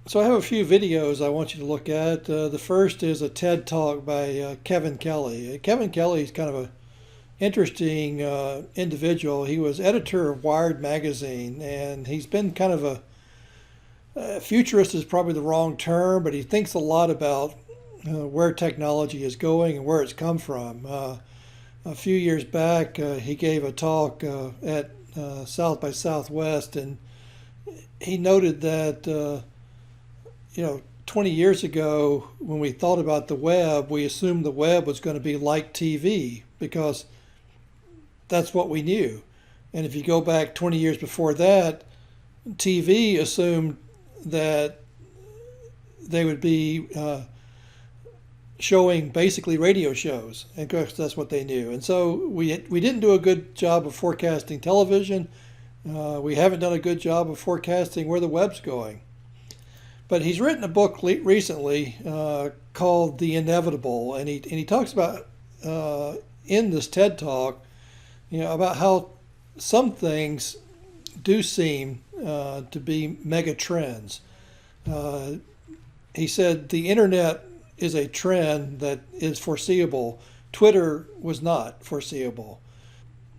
So I have a few videos I want you to look at. The first is a TED Talk by Kevin Kelly. Kevin Kelly is kind of a interesting individual. He was editor of Wired magazine, and he's been kind of a futurist is probably the wrong term, but he thinks a lot about where technology is going and where it's come from. A few years back, he gave a talk at South by Southwest, and he noted that 20 years ago, when we thought about the web, we assumed the web was going to be like TV because that's what we knew. And if you go back 20 years before that, TV assumed that they would be showing basically radio shows, and of course that's what they knew. And so we didn't do a good job of forecasting television. We haven't done a good job of forecasting where the web's going. But he's written a book recently called The Inevitable, and he talks about in this TED Talk, about how some things do seem to be mega trends. He said the internet is a trend that is foreseeable. Twitter was not foreseeable.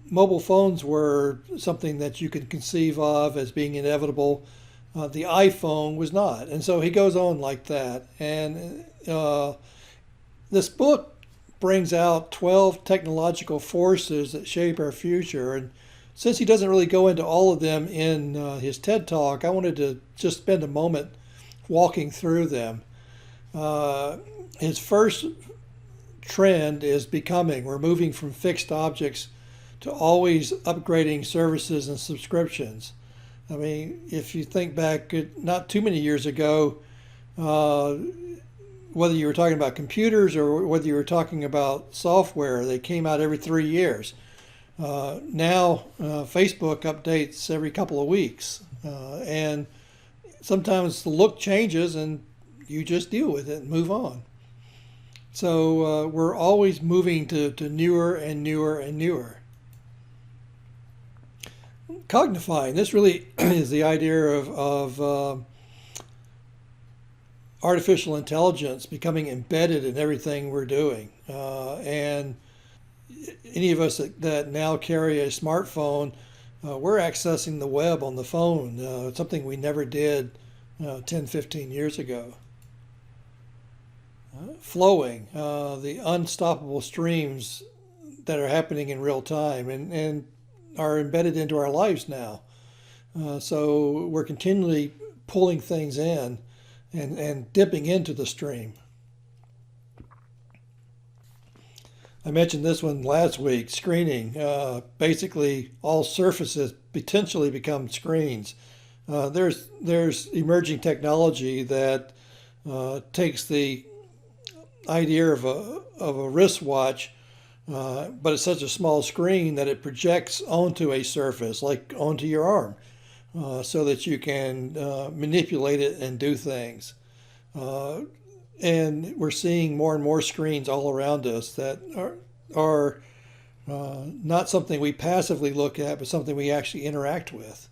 Mobile phones were something that you could conceive of as being inevitable. The iPhone was not. And so he goes on like that. And this book brings out 12 technological forces that shape our future. And since he doesn't really go into all of them in his TED Talk, I wanted to just spend a moment walking through them. His first trend is becoming. We're moving from fixed objects to always upgrading services and subscriptions. I mean, if you think back, not too many years ago, whether you were talking about computers or whether you were talking about software, they came out every 3 years. Now, Facebook updates every couple of weeks. And sometimes the look changes and you just deal with it and move on. So we're always moving to newer and newer and newer. Cognifying, this really is the idea of artificial intelligence becoming embedded in everything we're doing. And any of us that now carry a smartphone, we're accessing the web on the phone, something we never did 10, 15 years ago. Flowing, the unstoppable streams that are happening in real time and are embedded into our lives now. So we're continually pulling things in and dipping into the stream. I mentioned this one last week, screening. Basically, all surfaces potentially become screens. There's emerging technology that takes the idea of a wristwatch, but it's such a small screen that it projects onto a surface, like onto your arm, so that you can manipulate it and do things. And we're seeing more and more screens all around us that are not something we passively look at, but something we actually interact with.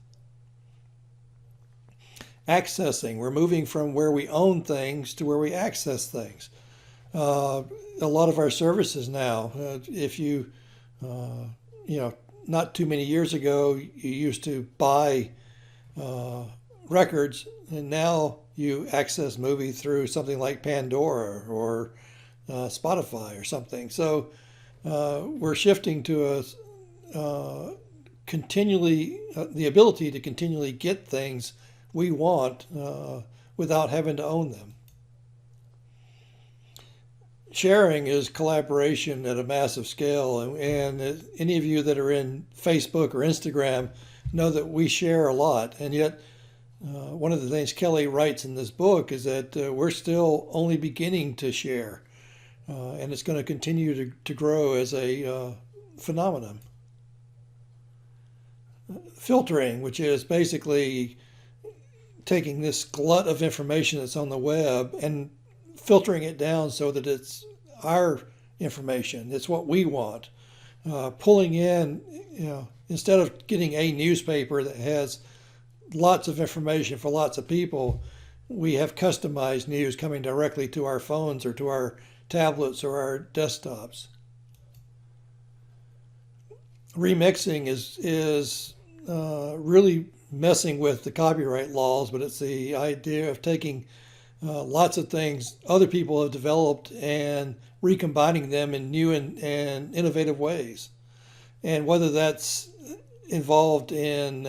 Accessing, we're moving from where we own things to where we access things. A lot of our services now, if you, not too many years ago, you used to buy records, and now you access movies through something like Pandora or Spotify or something. So we're shifting to continually the ability to continually get things we want without having to own them. Sharing is collaboration at a massive scale, and any of you that are in Facebook or Instagram know that we share a lot, and yet one of the things Kelly writes in this book is that we're still only beginning to share, and it's going to continue to grow as a phenomenon. Filtering, which is basically taking this glut of information that's on the web and filtering it down so that it's our information, it's what we want. Pulling in, instead of getting a newspaper that has lots of information for lots of people, we have customized news coming directly to our phones or to our tablets or our desktops. Remixing is really messing with the copyright laws, but it's the idea of taking lots of things other people have developed and recombining them in new and innovative ways. And whether that's involved in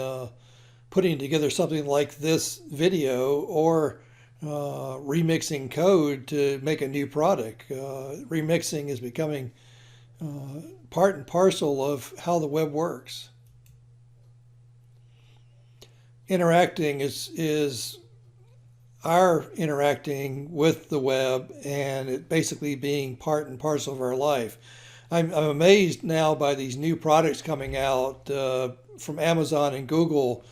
putting together something like this video or remixing code to make a new product, remixing is becoming part and parcel of how the web works. Interacting is our interacting with the web and it basically being part and parcel of our life. I'm amazed now by these new products coming out from Amazon and Google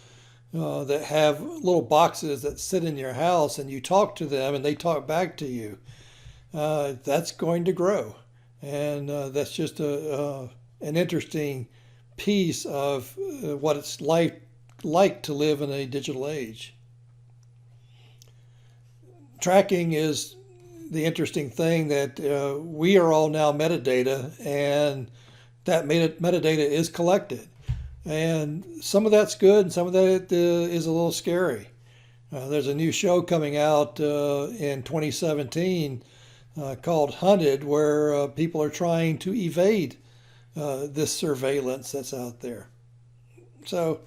that have little boxes that sit in your house and you talk to them and they talk back to you. That's going to grow. And that's just an interesting piece of what it's like to live in a digital age. Tracking is the interesting thing that we are all now metadata, and that metadata is collected. And some of that's good, and some of that is a little scary. There's a new show coming out in 2017 called Hunted, where people are trying to evade this surveillance that's out there. So,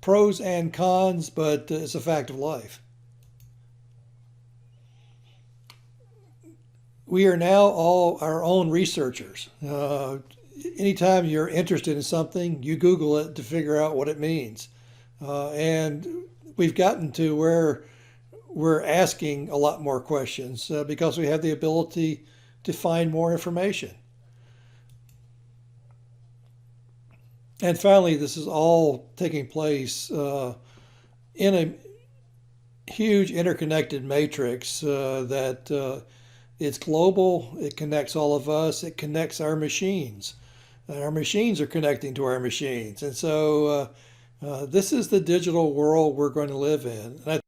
pros and cons, but it's a fact of life. We are now all our own researchers. Anytime you're interested in something, you Google it to figure out what it means. And we've gotten to where we're asking a lot more questions because we have the ability to find more information. And finally, this is all taking place in a huge interconnected matrix that it's global, it connects all of us, it connects our machines. And our machines are connecting to our machines. And so this is the digital world we're going to live in. And